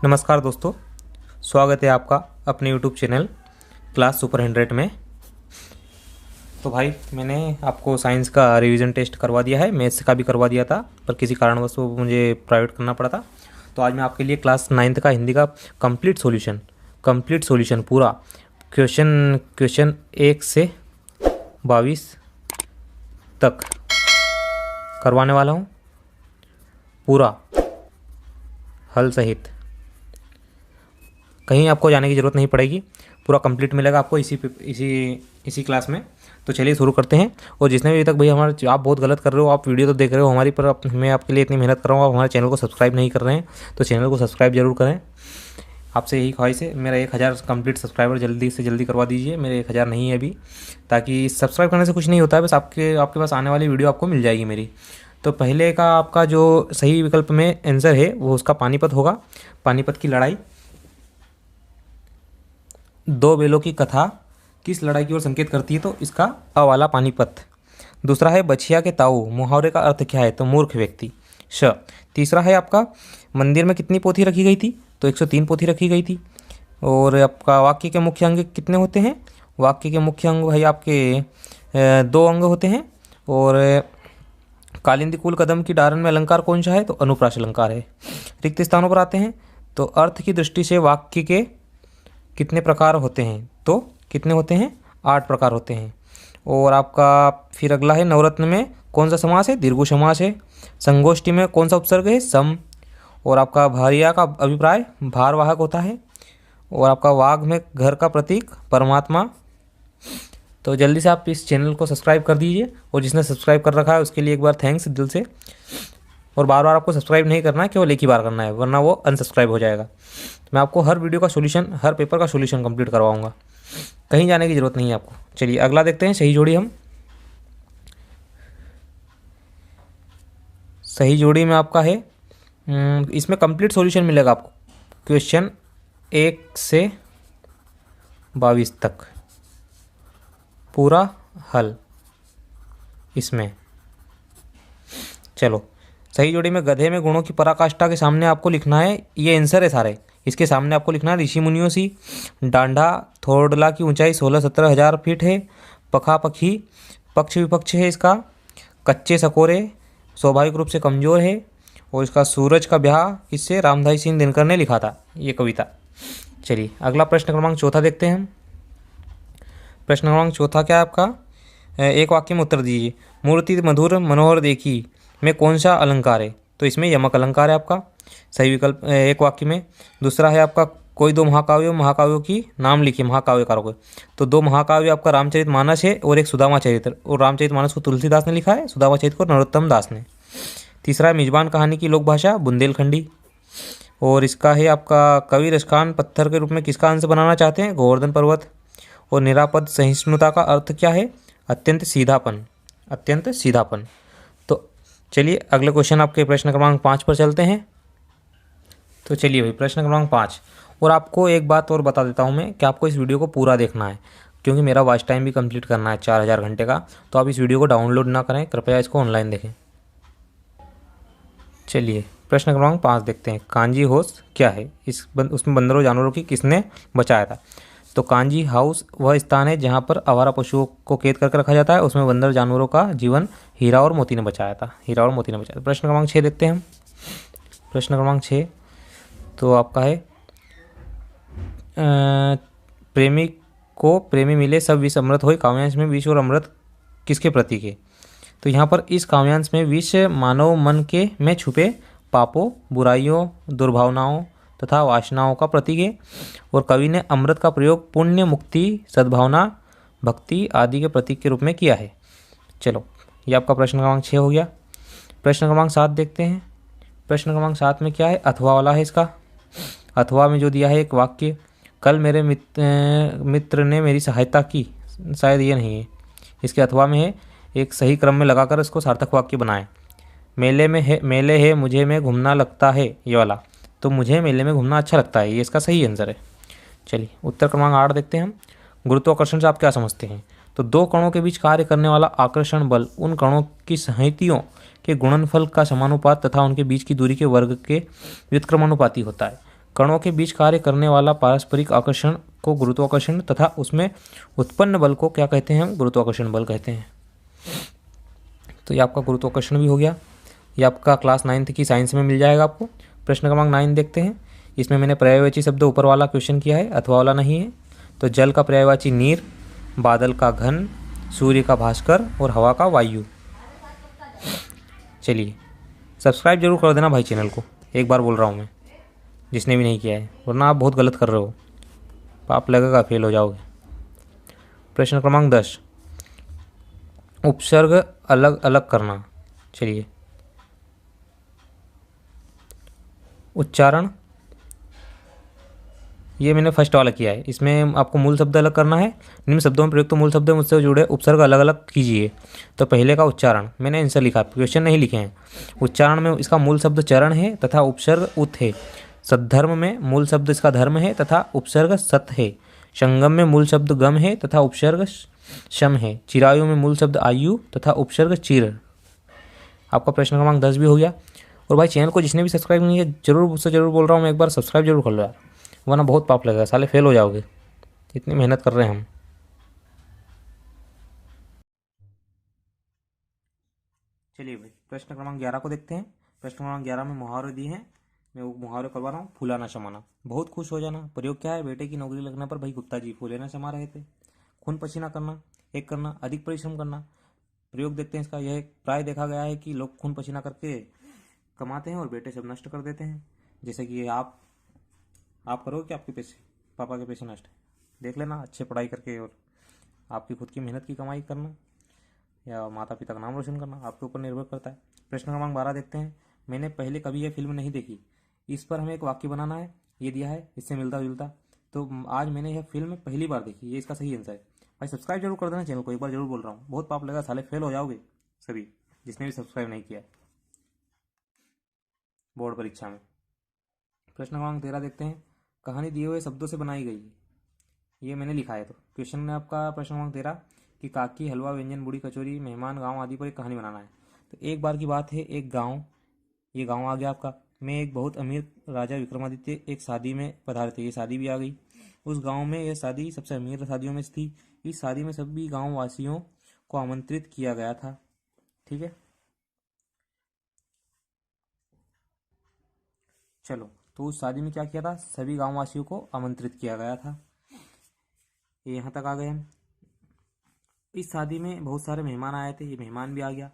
नमस्कार दोस्तों, स्वागत है आपका अपने YouTube चैनल क्लास सुपर 100 में। तो भाई मैंने आपको साइंस का रिवीजन टेस्ट करवा दिया है, मैथ्स का भी करवा दिया था, पर किसी कारणवश वो मुझे प्राइवेट करना पड़ा था। तो आज मैं आपके लिए क्लास 9th का हिंदी का कंप्लीट सॉल्यूशन पूरा क्वेश्चन 1 से 22 तक करवाने वाला हूँ, पूरा हल सहित। कहीं आपको जाने की ज़रूरत नहीं पड़ेगी, पूरा कंप्लीट मिलेगा आपको इसी क्लास में। तो चलिए शुरू करते हैं। और जिसने भी अभी तक भाई हमारे आप बहुत गलत कर रहे हो, आप वीडियो तो देख रहे हो हमारी, पर मैं आपके लिए इतनी मेहनत कर रहा हूँ, आप हमारे चैनल को सब्सक्राइब नहीं कर रहे हैं, तो चैनल को सब्सक्राइब जरूर करें। आपसे यही ख्वाहिश है। मेरा 1000 कंप्लीट सब्सक्राइबर जल्दी से जल्दी करवा दीजिए, मेरे 1000 नहीं है अभी, ताकि सब्सक्राइब करने से कुछ नहीं होता है, बस आपके पास आने वाली वीडियो आपको मिल जाएगी मेरी। तो पहले का आपका जो सही विकल्प में आंसर है वो उसका पानीपत होगा। पानीपत की लड़ाई, दो बेलों की कथा किस लड़ाई की ओर संकेत करती है? तो इसका अ वाला पानीपत। दूसरा है बछिया के ताऊ, मुहावरे का अर्थ क्या है? तो मूर्ख व्यक्ति, श। तीसरा है आपका मंदिर में कितनी पोथी रखी गई थी? तो 103 पोथी रखी गई थी। और आपका वाक्य के मुख्य अंग कितने होते हैं? वाक्य के मुख्य अंग भाई आपके 2 अंग होते हैं। और कालिंदी कुल कदम की डारन में अलंकार कौन सा है? तो अनुप्रास अलंकार है। रिक्त स्थानों पर आते हैं, तो अर्थ की दृष्टि से वाक्य के कितने प्रकार होते हैं? तो कितने होते हैं? 8 प्रकार होते हैं। और आपका फिर अगला है नवरत्न में कौन सा समास है? दीर्घ समास है। संगोष्ठी में कौन सा उपसर्ग है? सम। और आपका भारिया का अभिप्राय भारवाहक होता है। और आपका वाघ में घर का प्रतीक परमात्मा। तो जल्दी से आप इस चैनल को सब्सक्राइब कर दीजिए, और जिसने सब्सक्राइब कर रखा है उसके लिए एक बार थैंक्स दिल से। और बार बार आपको सब्सक्राइब नहीं करना है, केवल एक ही बार करना है, वरना वो अनसब्सक्राइब हो जाएगा। मैं आपको हर वीडियो का सॉल्यूशन, हर पेपर का सॉल्यूशन कंप्लीट करवाऊंगा, कहीं जाने की ज़रूरत नहीं है आपको। चलिए अगला देखते हैं। सही जोड़ी, हम सही जोड़ी में आपका है, इसमें कंप्लीट सॉल्यूशन मिलेगा आपको क्वेश्चन 1 से 22 तक, पूरा हल इसमें। चलो, सही जोड़ी में गधे में गुणों की पराकाष्ठा के सामने आपको लिखना है, ये आंसर है सारे, इसके सामने आपको लिखना है ऋषि मुनियों सी। डांडा थोड़ला की ऊंचाई 16-17 हज़ार फीट है। पखा पखी पक्ष विपक्ष है इसका। कच्चे सकोरे स्वाभाविक रूप से कमज़ोर है। और इसका सूरज का ब्याह किससे? रामधारी सिंह दिनकर ने लिखा था ये कविता। चलिए अगला प्रश्न क्रमांक 4 देखते हैं हम। प्रश्न क्रमांक 4 क्या है आपका? एक वाक्य में उत्तर दीजिए। मूर्ति मधुर मनोहर देखी में कौन सा अलंकार है? तो इसमें यमक अलंकार है आपका सही विकल्प एक वाक्य में। दूसरा है आपका कोई 2 महाकाव्यों की नाम लिखिए, महाकाव्यकारों को। तो 2 महाकाव्य आपका रामचरितमानस है और एक सुदामा चरित्र। और रामचरितमानस को तुलसीदास ने लिखा है, सुदामा चरित्र को नरोत्तम दास ने। तीसरा है मेजबान कहानी की लोक भाषा बुंदेलखंडी। और इसका है आपका कवि रसखान पत्थर के रूप में किसका अंश बनाना चाहते हैं? गोवर्धन पर्वत। और निरापद सहिष्णुता का अर्थ क्या है? अत्यंत सीधापन। तो चलिए अगले क्वेश्चन आपके प्रश्न क्रमांक 5 पर चलते हैं। तो चलिए भाई प्रश्न क्रमांक 5। और आपको एक बात और बता देता हूँ मैं कि आपको इस वीडियो को पूरा देखना है, क्योंकि मेरा वॉच टाइम भी कंप्लीट करना है 4000 घंटे का। तो आप इस वीडियो को डाउनलोड ना करें, कृपया इसको ऑनलाइन देखें। चलिए प्रश्न क्रमांक 5 देखते हैं। कांजी हाउस क्या है? उसमें बंदरों जानवरों की किसने बचाया था? तो कांजी हाउस वह स्थान है जहाँ पर आवारा पशुओं को कैद करके रखा जाता है, उसमें बंदर जानवरों का जीवन हीरा और मोती ने बचाया था। प्रश्न क्रमांक 6 देखते हैं हम। प्रश्न क्रमांक 6 तो आपका है प्रेमी को प्रेमी मिले सब विष अमृत होय। काव्यांश में विष और अमृत किसके प्रतीक है? तो यहाँ पर इस काव्यांश में विष मानव मन के में छुपे पापों, बुराइयों, दुर्भावनाओं तथा वासनाओं का प्रतीक है। और कवि ने अमृत का प्रयोग पुण्य, मुक्ति, सद्भावना, भक्ति आदि के प्रतीक के रूप में किया है। चलो ये आपका प्रश्न क्रमांक 6 हो गया। प्रश्न क्रमांक 7 देखते हैं। प्रश्न क्रमांक 7 में क्या है? अथवा वाला है इसका। अथवा में जो दिया है एक वाक्य, कल मेरे मित्र ने मेरी सहायता की, शायद ये नहीं है, इसके अथवा में है, एक सही क्रम में लगाकर इसको सार्थक वाक्य बनाएं। मेले है मुझे में घूमना लगता है, ये वाला। तो मुझे मेले में घूमना अच्छा लगता है, ये इसका सही आंसर है। चलिए उत्तर क्रमांक 8 देखते हैं हम। गुरुत्वाकर्षण से आप क्या समझते हैं? तो 2 कणों के बीच कार्य करने वाला आकर्षण बल उन कणों की संहतियों के गुणनफल का समानुपात तथा उनके बीच की दूरी के वर्ग के व्युत्क्रमानुपाती होता है। कणों के बीच कार्य करने वाला पारस्परिक आकर्षण को गुरुत्वाकर्षण तथा उसमें उत्पन्न बल को क्या कहते हैं? हम गुरुत्वाकर्षण बल कहते हैं। तो ये आपका गुरुत्वाकर्षण भी हो गया। ये आपका क्लास 9th की साइंस में मिल जाएगा आपको। प्रश्न क्रमांक 9 देखते हैं। इसमें मैंने पर्यायवाची शब्द ऊपर वाला क्वेश्चन किया है, अथवा वाला नहीं है। तो जल का पर्यायवाची नीर, बादल का घन, सूर्य का भास्कर और हवा का वायु। चलिए सब्सक्राइब जरूर कर देना भाई चैनल को, एक बार बोल रहा हूँ मैं, जिसने भी नहीं किया है, वरना आप बहुत गलत कर रहे हो, पाप लगेगा, फेल हो जाओगे। प्रश्न क्रमांक 10, उपसर्ग अलग अलग करना। चलिए उच्चारण, ये मैंने फर्स्ट वाला किया है। इसमें आपको मूल शब्द अलग करना है। निम्न शब्दों में प्रयुक्त मूल शब्द मुझसे जुड़े उपसर्ग अलग अलग कीजिए। तो पहले का उच्चारण, मैंने आंसर लिखा, क्वेश्चन नहीं लिखे हैं। उच्चारण में इसका मूल शब्द चरण है तथा उपसर्ग उत है। सद्धर्म में मूल शब्द इसका धर्म है तथा उपसर्ग सत है। संगम में मूल शब्द गम है तथा उपसर्ग शम है। चिरायु में मूल शब्द आयु तथा उपसर्ग चिर। आपका प्रश्न क्रमांक 10 भी हो गया। और भाई चैनल को जिसने भी सब्सक्राइब नहीं किया, जरूर मुझसे जरूर बोल रहा हूँ मैं, एक बार सब्सक्राइब जरूर कर लो यार, वरना बहुत पाप लगेगा, साले फेल हो जाओगे, इतनी मेहनत कर रहे हैं हम। चलिए भाई प्रश्न क्रमांक 11 को देखते हैं। प्रश्न क्रमांक 11 में मुहावरे दिए हैं, मैं वो मुहावरे करवा रहा हूँ। फूलाना समाना, बहुत खुश हो जाना। प्रयोग क्या है? बेटे की नौकरी लगने पर भाई गुप्ता जी फूलेना समा रहे थे। खून पसीना करना, एक करना, अधिक परिश्रम करना। प्रयोग देखते हैं इसका। यह प्राय देखा गया है कि लोग खून पसीना करके कमाते हैं और बेटे सब नष्ट कर देते हैं। जैसे कि आप करोगे कि आपके पैसे, पापा के पैसे नष्ट है? देख लेना, अच्छे पढ़ाई करके और आपकी खुद की मेहनत की कमाई करना या माता पिता का नाम रोशन करना, आपके ऊपर निर्भर करता है। प्रश्न क्रमांक 12 देखते हैं। मैंने पहले कभी यह फिल्म नहीं देखी, इस पर हमें एक वाक्य बनाना है। ये दिया है, इससे मिलता जुलता। तो आज मैंने यह फिल्म पहली बार देखी, ये इसका सही आंसर है। भाई सब्सक्राइब जरूर कर देना चैनल को, एक बार जरूर बोल रहा हूँ, बहुत पाप लगेगा, साले फेल हो जाओगे सभी जिसने भी सब्सक्राइब नहीं किया बोर्ड परीक्षा में। प्रश्न क्रमांक 13 देखते हैं। कहानी दिए हुए शब्दों से बनाई गई है, ये मैंने लिखा है। तो क्वेश्चन में आपका प्रश्न क्रमांक 13 कि काकी, हलवा, व्यंजन, बूढ़ी कचौरी, मेहमान, गांव आदि पर एक कहानी बनाना है। तो एक बार की बात है, एक गांव, ये गांव आ गया आपका, में एक बहुत अमीर राजा विक्रमादित्य एक शादी में पधारे थे। ये शादी भी आ गई उस गांव में। यह शादी सबसे अमीर शादियों में से थी। इस शादी में सभी गांव वासियों को आमंत्रित किया गया था। ठीक है, चलो तो उस शादी में क्या किया था? सभी गांव वासियों को आमंत्रित किया गया था। ये यहाँ तक आ गए हम। इस शादी में बहुत सारे मेहमान आए थे, ये मेहमान भी आ गया।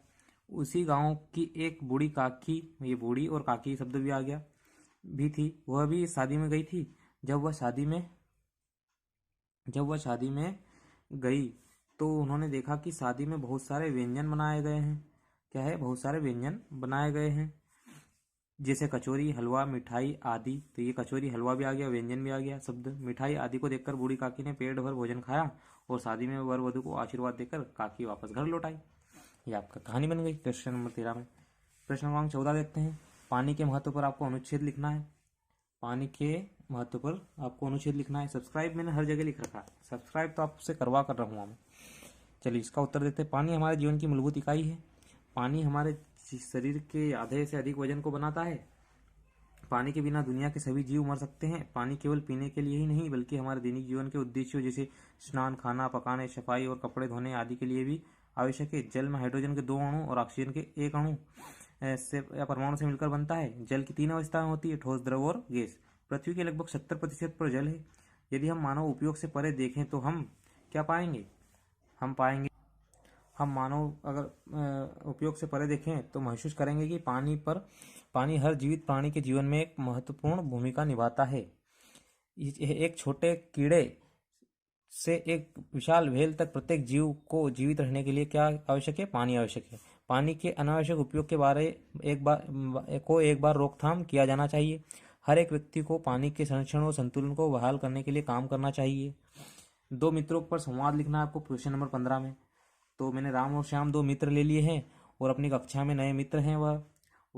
उसी गांव की एक बूढ़ी काकी, ये बूढ़ी और काकी शब्द भी आ गया, भी थी, वह भी इस शादी में गई थी। जब वह शादी में गई तो उन्होंने देखा कि शादी में बहुत सारे व्यंजन बनाए गए हैं। क्या है? बहुत सारे व्यंजन बनाए गए हैं, जैसे कचौरी, हलवा, मिठाई आदि। तो ये कचौरी, हलवा भी आ गया, व्यंजन भी आ गया शब्द। मिठाई आदि को देखकर बूढ़ी काकी ने पेट भर भोजन खाया और शादी में वर वधु को आशीर्वाद देकर काकी वापस घर लौट आई। ये आपका कहानी बन गई क्वेश्चन नंबर 13 में। प्रश्न क्रमांक 14 देखते हैं। पानी के महत्व पर आपको अनुच्छेद लिखना है। पानी के महत्व पर आपको अनुच्छेद लिखना है। सब्सक्राइब मैंने हर जगह लिख रखा है, सब्सक्राइब तो आपसे करवा कर रहा हूँ मैं। चलिए इसका उत्तर देते हैं। पानी हमारे जीवन की मूलभूत इकाई है। पानी हमारे शरीर के आधे से अधिक वजन को बनाता है। पानी के बिना दुनिया के सभी जीव मर सकते हैं। पानी केवल पीने के लिए ही नहीं बल्कि हमारे दैनिक जीवन के उद्देश्यों जैसे स्नान, खाना पकाने, सफाई और कपड़े धोने आदि के लिए भी आवश्यक है। जल में हाइड्रोजन के 2 अणु और ऑक्सीजन के 1 अणु से या परमाणु से मिलकर बनता है। जल की 3 अवस्थाएं होती है, ठोस, द्रव और गैस। पृथ्वी के लगभग 70% पर जल है। यदि हम मानव उपयोग से परे देखें तो हम क्या पाएंगे? हम मानव अगर उपयोग से परे देखें तो महसूस करेंगे कि पानी हर जीवित प्राणी के जीवन में एक महत्वपूर्ण भूमिका निभाता है। एक छोटे कीड़े से एक विशाल व्हेल तक प्रत्येक जीव को जीवित रहने के लिए क्या आवश्यक है? पानी आवश्यक है। पानी के अनावश्यक उपयोग के बारे एक बार रोकथाम किया जाना चाहिए। हर एक व्यक्ति को पानी के संरक्षण और संतुलन को बहाल करने के लिए काम करना चाहिए। 2 मित्रों पर संवाद लिखना है आपको क्वेश्चन नंबर 15 में। तो मैंने राम और श्याम 2 मित्र ले लिए हैं और अपनी कक्षा में नए मित्र हैं। वह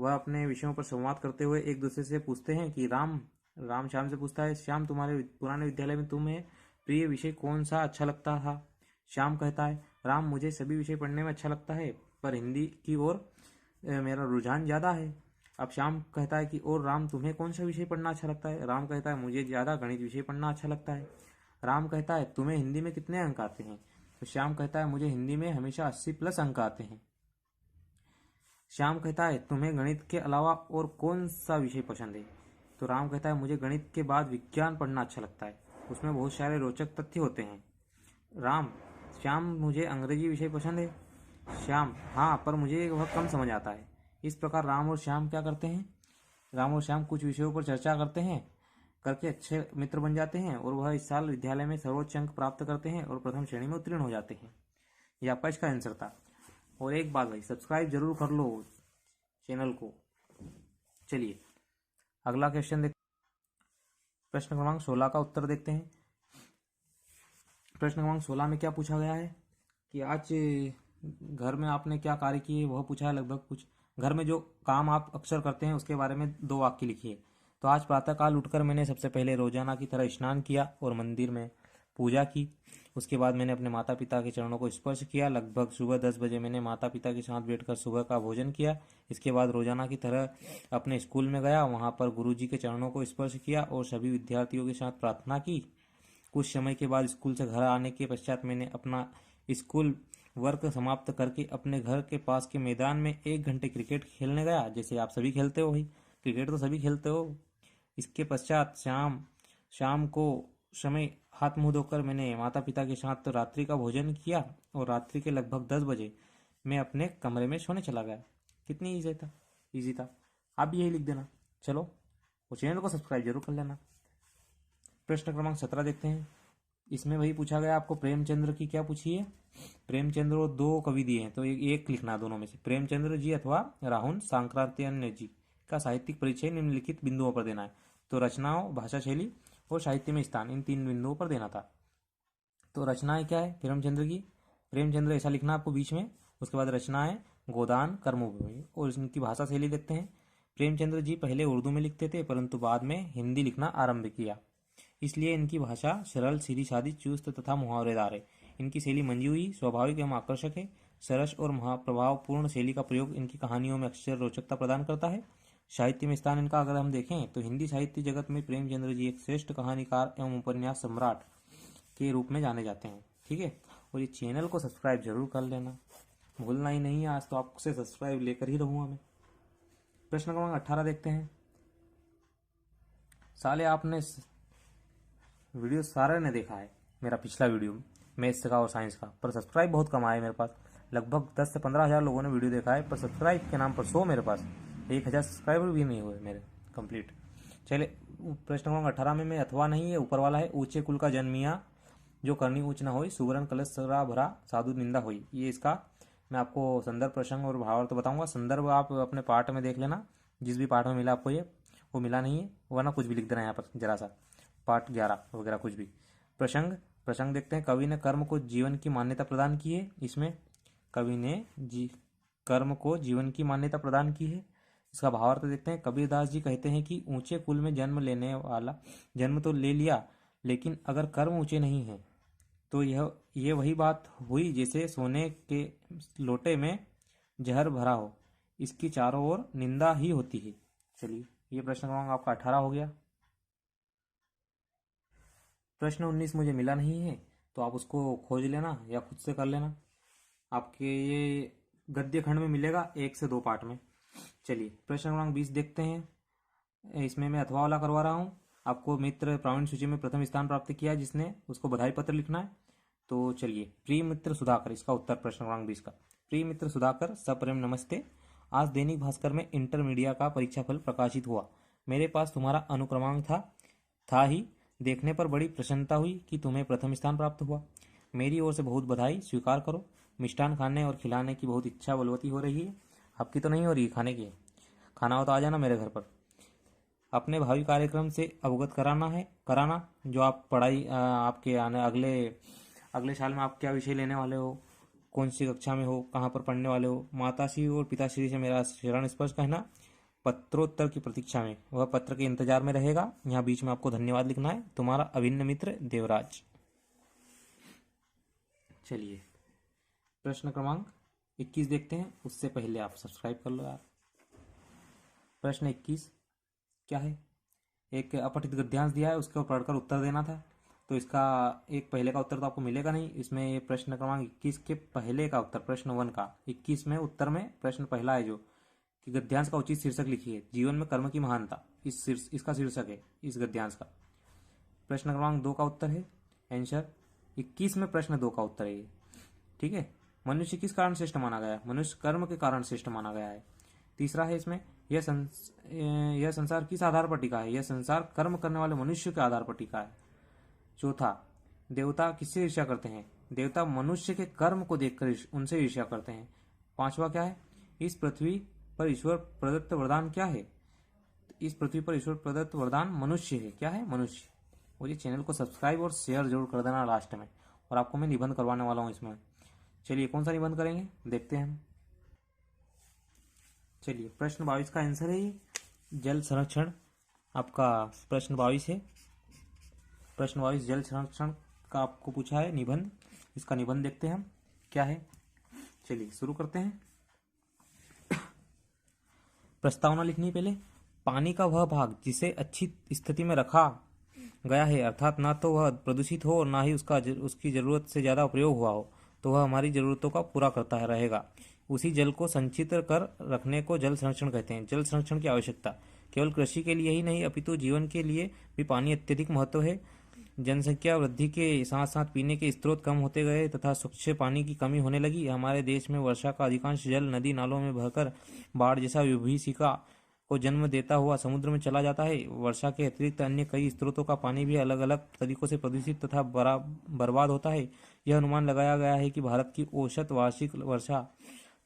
अपने विषयों पर संवाद करते हुए एक दूसरे से पूछते हैं कि राम श्याम से पूछता है, श्याम तुम्हारे पुराने विद्यालय में तुम्हें प्रिय विषय कौन सा अच्छा लगता था? श्याम कहता है, राम मुझे सभी विषय पढ़ने में अच्छा लगता है पर हिंदी की ओर मेरा रुझान ज़्यादा है। अब श्याम कहता है कि और राम तुम्हें कौन सा विषय पढ़ना अच्छा लगता है? राम कहता है मुझे ज़्यादा गणित विषय पढ़ना अच्छा लगता है। राम कहता है तुम्हें हिंदी में कितने अंक आते हैं? तो श्याम कहता है मुझे हिंदी में हमेशा 80+ अंक आते हैं। श्याम कहता है तुम्हें गणित के अलावा और कौन सा विषय पसंद है? तो राम कहता है मुझे गणित के बाद विज्ञान पढ़ना अच्छा लगता है, उसमें बहुत सारे रोचक तथ्य होते हैं। राम श्याम मुझे अंग्रेजी विषय पसंद है। श्याम हाँ, पर मुझे वह कम समझ आता है। इस प्रकार राम और श्याम क्या करते हैं? राम और श्याम कुछ विषयों पर चर्चा करते हैं, करके अच्छे मित्र बन जाते हैं और वह इस साल विद्यालय में सर्वोच्च अंक प्राप्त करते हैं और प्रथम श्रेणी में उत्तीर्ण हो जाते हैं। यह आपका इसका आंसर था। और एक बात भाई, सब्सक्राइब जरूर कर लो चैनल को। चलिए अगला क्वेश्चन देख, प्रश्न क्रमांक 16 का उत्तर देखते हैं। प्रश्न क्रमांक 16 में क्या पूछा गया है कि आज घर में आपने क्या कार्य किए, वह पूछा है लगभग कुछ। घर में जो काम आप अक्सर करते हैं उसके बारे में 2 वाक्य लिखिए। तो आज प्रातःकाल उठकर मैंने सबसे पहले रोजाना की तरह स्नान किया और मंदिर में पूजा की। उसके बाद मैंने अपने माता पिता के चरणों को स्पर्श किया। लगभग सुबह 10 बजे मैंने माता पिता के साथ बैठकर सुबह का भोजन किया। इसके बाद रोजाना की तरह अपने स्कूल में गया, वहां पर गुरुजी के चरणों को स्पर्श किया और सभी विद्यार्थियों के साथ प्रार्थना की। कुछ समय के बाद स्कूल से घर आने के पश्चात मैंने अपना स्कूल वर्क समाप्त करके अपने घर के पास के मैदान में 1 घंटे क्रिकेट खेलने गया, जैसे आप सभी खेलते हो भाई, क्रिकेट तो सभी खेलते हो। इसके पश्चात शाम को समय हाथ मुंह धोकर मैंने माता पिता के साथ तो रात्रि का भोजन किया और रात्रि के लगभग 10 बजे मैं अपने कमरे में सोने चला गया। कितनी ईजी था। आप भी यही लिख देना। चलो, और चैनल को सब्सक्राइब जरूर कर लेना। प्रश्न क्रमांक 17 देखते हैं। इसमें वही पूछा गया आपको, प्रेमचंद्र की क्या पूछी है? प्रेमचंद्र और 2 कवि दिए हैं, तो एक लिखना दोनों में से। प्रेमचंद्र जी अथवा राहुल सांक्रात्यायन जी का साहित्यिक परिचय निम्नलिखित बिंदुओं पर देना है। तो रचनाओं, भाषा शैली और साहित्य में स्थान, इन 3 बिंदुओं पर देना था। तो रचनाएं क्या है प्रेमचंद्र की? प्रेमचंद्र ऐसा लिखना आपको बीच में। उसके बाद रचनाएं गोदान, कर्मभूमि। और इनकी भाषा शैली देखते हैं। प्रेमचंद्र जी पहले उर्दू में लिखते थे, परंतु बाद में हिंदी लिखना आरंभ किया, इसलिए इनकी भाषा सरल, सीधी सादी, चुस्त तथा मुहावरेदार है। इनकी शैली मंजी हुई, स्वाभाविक एवं आकर्षक है। सरस और महाप्रभावपूर्ण शैली का प्रयोग इनकी कहानियों में अक्षर रोचकता प्रदान करता है। साहित्य में स्थान इनका अगर हम देखें तो हिंदी साहित्य जगत में प्रेमचंद्र जी एक श्रेष्ठ कहानीकार एवं उपन्यास सम्राट के रूप में जाने जाते हैं। ठीक है, और ये चैनल को सब्सक्राइब जरूर कर लेना, भूलना ही नहीं है। आज तो आपसे सब्सक्राइब लेकर ही रहूंगा मैं। प्रश्न क्रमांक 18 देखते हैं। साले आपने वीडियो सारे ने देखा है, मेरा पिछला वीडियो मैथ्स का और साइंस का, पर सब्सक्राइब बहुत कम आए मेरे पास। लगभग 10 से 15 हज़ार लोगों ने वीडियो देखा है, पर सब्सक्राइब के नाम पर 100 मेरे पास, 1000 सब्सक्राइबर भी नहीं हुए मेरे कंप्लीट। चले, प्रश्न क्रमांक 18 में मैं अथवा नहीं है, ऊपर वाला है। ऊंचे कुल का जन्मिया, जो करनी ऊंच न होई, सुवर्ण कलश सरा भरा, साधु निंदा होई। ये इसका मैं आपको संदर्भ, प्रसंग और भावार्थ बताऊंगा। संदर्भ आप अपने पाठ में देख लेना, जिस भी पाठ में मिला आपको ये, वो मिला नहीं है, वरना कुछ भी लिख देना यहाँ पर जरा सा, पाठ 11 वगैरह कुछ भी। प्रसंग देखते हैं। कवि ने कर्म को जीवन की मान्यता प्रदान की है। इसमें कवि ने कर्म को जीवन की मान्यता प्रदान की है। इसका भावार्थ देखते हैं। कबीरदास जी कहते हैं कि ऊंचे कुल में जन्म लेने वाला, जन्म तो ले लिया, लेकिन अगर कर्म ऊंचे नहीं है तो यह वही बात हुई जैसे सोने के लोटे में जहर भरा हो, इसकी चारों ओर निंदा ही होती है। चलिए, ये प्रश्न क्रमांक आपका 18 हो गया। प्रश्न 19 मुझे मिला नहीं है, तो आप उसको खोज लेना या खुद से कर लेना। आपके ये गद्य खंड में मिलेगा 1 से 2 पार्ट में। चलिए, प्रश्न क्रमांक 20 देखते हैं। इसमें मैं अथवा वाला करवा रहा हूँ। आपको मित्र प्रावीण्य सूची में प्रथम स्थान प्राप्त किया जिसने, उसको बधाई पत्र लिखना है। तो चलिए, प्रिय मित्र सुधाकर, इसका उत्तर प्रश्न क्रमांक 20 का। प्रिय मित्र सुधाकर, सप्रेम नमस्ते। आज दैनिक भास्कर में इंटरमीडिया का परीक्षाफल प्रकाशित हुआ। मेरे पास तुम्हारा अनुक्रमांक था ही। देखने पर बड़ी प्रसन्नता हुई कि तुम्हें प्रथम स्थान प्राप्त हुआ। मेरी ओर से बहुत बधाई, स्वीकार करो। मिष्ठान खाने और खिलाने की बहुत इच्छा बलवती हो रही है। आपकी तो नहीं हो रही खाने की, खाना हो तो आ जाना मेरे घर पर। अपने भावी कार्यक्रम से अवगत कराना, जो आप पढ़ाई आपके आने अगले साल में आप क्या विषय लेने वाले हो, कौन सी कक्षा में हो, कहाँ पर पढ़ने वाले हो। माताश्री और पिताश्री से मेरा चरण स्पर्श कहना। पत्रोत्तर की प्रतीक्षा में, वह पत्र के इंतजार में रहेगा। यहाँ बीच में आपको धन्यवाद लिखना है। तुम्हारा अभिन्न मित्र देवराज। चलिए, प्रश्न क्रमांक 21 देखते हैं। उससे पहले आप सब्सक्राइब कर लो यार। प्रश्न 21 क्या है, एक अपठित गद्यांश दिया है, उसके ऊपर पढ़कर उत्तर देना था। तो इसका एक पहले का उत्तर तो आपको मिलेगा नहीं, इसमें ये प्रश्न क्रमांक 21 के पहले का उत्तर, प्रश्न 1 का 21 में उत्तर में प्रश्न पहला है जो कि गद्यांश का उचित शीर्षक लिखिए, जीवन में कर्म की महानता, इसका शीर्षक है इस गद्यांश का। प्रश्न क्रमांक 2 का उत्तर है आंसर 21 में प्रश्न 2 का उत्तर है ये, ठीक है। मनुष्य किस कारण श्रेष्ठ माना गया है, मनुष्य कर्म के कारण श्रेष्ठ माना गया है। तीसरा है इसमें यह संसार किस आधार पर टिका है, यह संसार कर्म करने वाले मनुष्य के आधार पर टिका है। चौथा, देवता किससे ईर्ष्या करते हैं, देवता मनुष्य के कर्म को देखकर उनसे ईर्ष्या करते हैं। पांचवा क्या है, इस पृथ्वी पर ईश्वर प्रदत्त वरदान क्या है, इस पृथ्वी पर ईश्वर प्रदत्त वरदान मनुष्य है, क्या है, मनुष्य। और ये चैनल को सब्सक्राइब और शेयर जरूर कर देना लास्ट में, और आपको मैं निबंध करवाने वाला हूँ इसमें। चलिए कौन सा निबंध करेंगे देखते हैं हम। चलिए प्रश्न 22 का आंसर है ये जल संरक्षण, आपका प्रश्न 22 है। प्रश्न 22 जल संरक्षण का आपको पूछा है निबंध, इसका निबंध देखते हैं हम क्या है। चलिए शुरू करते हैं। प्रस्तावना लिखनी पहले। पानी का वह भाग जिसे अच्छी स्थिति में रखा गया है, अर्थात ना तो वह प्रदूषित हो और ना ही उसकी जरूरत से ज्यादा प्रयोग हुआ हो, तो वह हमारी जरूरतों का पूरा करता है रहेगा। उसी जल को संचित कर रखने को जल संरक्षण कहते हैं। जल संरक्षण की आवश्यकता केवल कृषि के लिए ही नहीं अपितु जीवन के लिए भी पानी अत्यधिक महत्व है। जनसंख्या वृद्धि के साथ साथ पीने के स्रोत कम होते गए तथा स्वच्छ पानी की कमी होने लगी। हमारे देश में वर्षा का अधिकांश जल नदी नालों में बहकर बाढ़ जैसा विभीषिका को जन्म देता हुआ समुद्र में चला जाता है। वर्षा के अतिरिक्त अन्य कई स्रोतों का पानी भी अलग अलग तरीकों से प्रदूषित तथा बर्बाद होता है। यह अनुमान लगाया गया है कि भारत की औसत वार्षिक वर्षा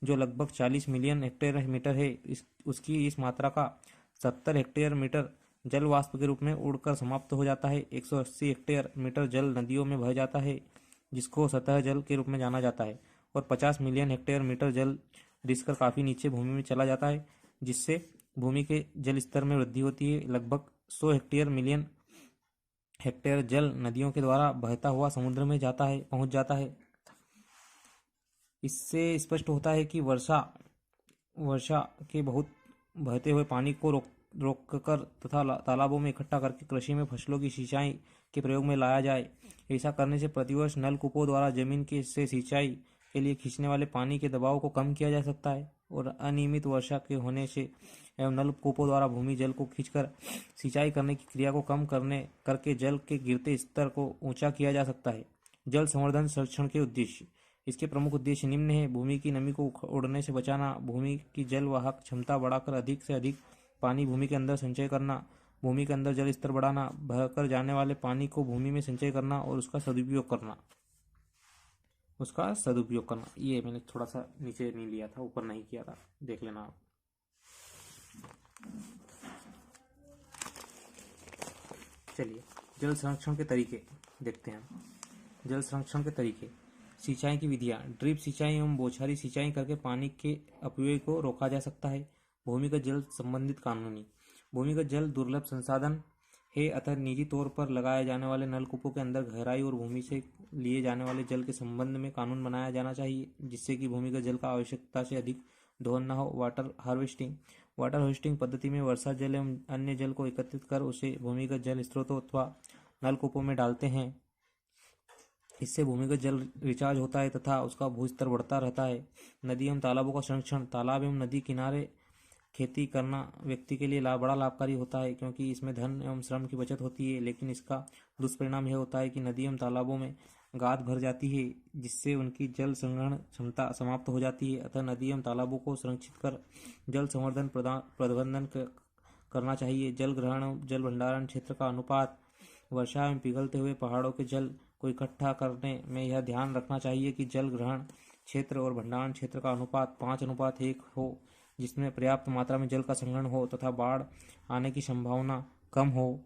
जो लगभग 40 मिलियन हेक्टेयर मीटर है, उसकी इस मात्रा का 70 हेक्टेयर मीटर जल वाष्प के रूप में उड़कर समाप्त हो जाता है। 180 हेक्टेयर मीटर जल नदियों में बह जाता है जिसको सतह जल के रूप में जाना जाता है, और 50 मिलियन हेक्टेयर मीटर जल रिसकर काफी नीचे भूमि में चला जाता है, जिससे भूमि के जल स्तर में वृद्धि होती है। लगभग 100 मिलियन हेक्टेयर जल नदियों के द्वारा बहता हुआ समुद्र में पहुंच जाता है। इससे स्पष्ट होता है कि वर्षा के बहुत बहते हुए पानी को रोककर तथा तालाबों में इकट्ठा करके कृषि में फसलों की सिंचाई के प्रयोग में लाया जाए। ऐसा करने से प्रतिवर्ष नलकूपों द्वारा जमीन से सिंचाई के लिए खींचने वाले पानी के दबाव को कम किया जा सकता है, और अनियमित वर्षा के होने से एवं नलकूपों द्वारा भूमि जल को खींचकर सिंचाई करने की क्रिया को कम करके जल के गिरते स्तर को ऊंचा किया जा सकता है। जल संवर्धन संरक्षण के उद्देश्य, इसके प्रमुख उद्देश्य निम्न है। भूमि की नमी को उड़ने से बचाना, भूमि की जल वाहक क्षमता बढ़ाकर अधिक से अधिक पानी भूमि के अंदर संचय करना, भूमि के अंदर जल स्तर बढ़ाना, बहकर जाने वाले पानी को भूमि में संचय करना और उसका सदुपयोग करना। ये मैंने थोड़ा सा नीचे नहीं लिया था, ऊपर नहीं किया था, देख लेना आप। चलिए जल संरक्षण के तरीके देखते हैं। जल संरक्षण के तरीके, सिंचाई की विधियां। ड्रिप सिंचाई एवं बौछारी सिंचाई करके पानी के अपव्यय को रोका जा सकता है। भूमिगत जल संबंधित कानूनी, भूमिगत जल दुर्लभ संसाधन है, अतः निजी तौर पर लगाए जाने वाले नलकूपों के अंदर गहराई और भूमि से लिए जाने वाले जल के संबंध में कानून बनाया जाना चाहिए, जिससे कि भूमिगत जल का आवश्यकता से अधिक दोहन न हो। वाटर हार्वेस्टिंग पद्धति में वर्षा जल एवं अन्य जल को एकत्रित कर उसे भूमिगत जल स्रोतों अथवा नलकूपों में डालते हैं। इससे भूमिगत जल रिचार्ज होता है तथा उसका भूस्तर बढ़ता रहता है। नदी एवं तालाबों का संरक्षण, तालाब एवं नदी किनारे खेती करना व्यक्ति के लिए बड़ा लाभकारी होता है, क्योंकि इसमें धन एवं श्रम की बचत होती है, लेकिन इसका दुष्परिणाम यह होता है कि नदी एवं तालाबों में गाद भर जाती है, जिससे उनकी जल संग्रहण क्षमता समाप्त हो जाती है। अतः नदी एवं तालाबों को संरक्षित कर जल संवर्धन प्रबंधन करना चाहिए। जल ग्रहण जल भंडारण क्षेत्र का अनुपात, वर्षा एवं पिघलते हुए पहाड़ों के जल को इकट्ठा करने में यह ध्यान रखना चाहिए कि जल ग्रहण क्षेत्र और भंडारण क्षेत्र का अनुपात 5:1 हो, जिसमें पर्याप्त मात्रा में जल का संग्रहण हो तथा बाढ़ आने की संभावना कम हो।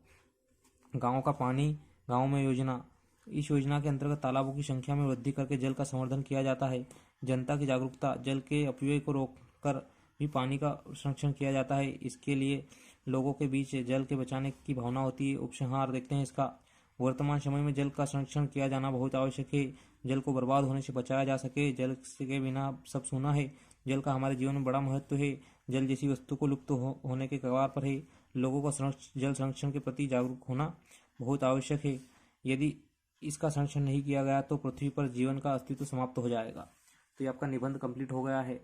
गांव का पानी गांव में योजना, इस योजना के अंतर्गत तालाबों की संख्या में वृद्धि करके जल का संवर्धन किया जाता है। जनता की जागरूकता, जल के अपव्यय को रोककर भी पानी का संरक्षण किया जाता है। इसके लिए लोगों के बीच जल के बचाने की भावना होती है। उपसंहार देखते हैं इसका। वर्तमान समय में जल का संरक्षण किया जाना बहुत आवश्यक है। जल को बर्बाद होने से बचाया जा सके। जल के बिना सब सूना है। जल का हमारे जीवन में बड़ा महत्व है। जल जैसी वस्तु को लुप्त होने के कगार पर है। लोगों को जल संरक्षण के प्रति जागरूक होना बहुत आवश्यक है। यदि इसका संरक्षण नहीं किया गया तो पृथ्वी पर जीवन का अस्तित्व समाप्त हो जाएगा। तो ये आपका निबंध कंप्लीट हो गया है।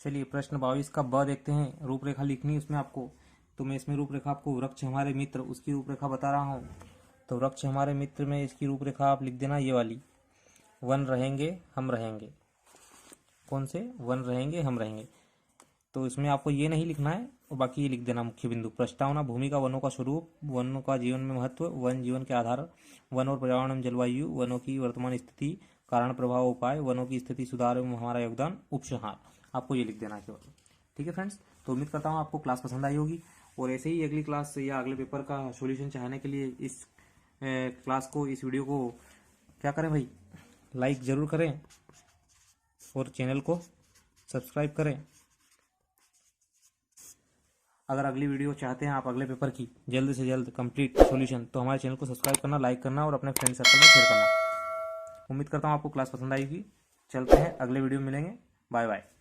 चलिए प्रश्न 22 का ब देखते हैं। रूपरेखा लिखनी है उसमें आपको, तो मैं इसमें रूपरेखा आपको वृक्ष हमारे मित्र उसकी रूपरेखा बता रहा हूँ। तो वृक्ष हमारे मित्र में इसकी रूपरेखा आप लिख देना ये वाली, वन रहेंगे हम रहेंगे। कौन से? वन रहेंगे हम रहेंगे। तो इसमें आपको ये नहीं लिखना है और बाकी ये लिख देना मुख्य बिंदु। प्रस्तावना, भूमिका, वनों का स्वरूप, वनों का जीवन में महत्व, वन जीवन के आधार, वन और पर्यावरण एवं जलवायु, वनों की वर्तमान स्थिति, कारण प्रभाव उपाय, वनों की स्थिति सुधार एवं हमारा योगदान, उपसंहार। आपको ये लिख देना है केवल। ठीक है फ्रेंड्स, तो उम्मीद करता हूँ आपको क्लास पसंद आई होगी और ऐसे ही अगली क्लास या अगले पेपर का सॉल्यूशन चाहने के लिए इस क्लास को, इस वीडियो को क्या करें भाई, लाइक ज़रूर करें और चैनल को सब्सक्राइब करें। अगर अगली वीडियो चाहते हैं आप अगले पेपर की जल्द से जल्द कंप्लीट सॉल्यूशन, तो हमारे चैनल को सब्सक्राइब करना, लाइक करना और अपने फ्रेंड सर्कल में शेयर करना। उम्मीद करता हूँ आपको क्लास पसंद आएगी। चलते हैं, अगले वीडियो में मिलेंगे। Bye bye.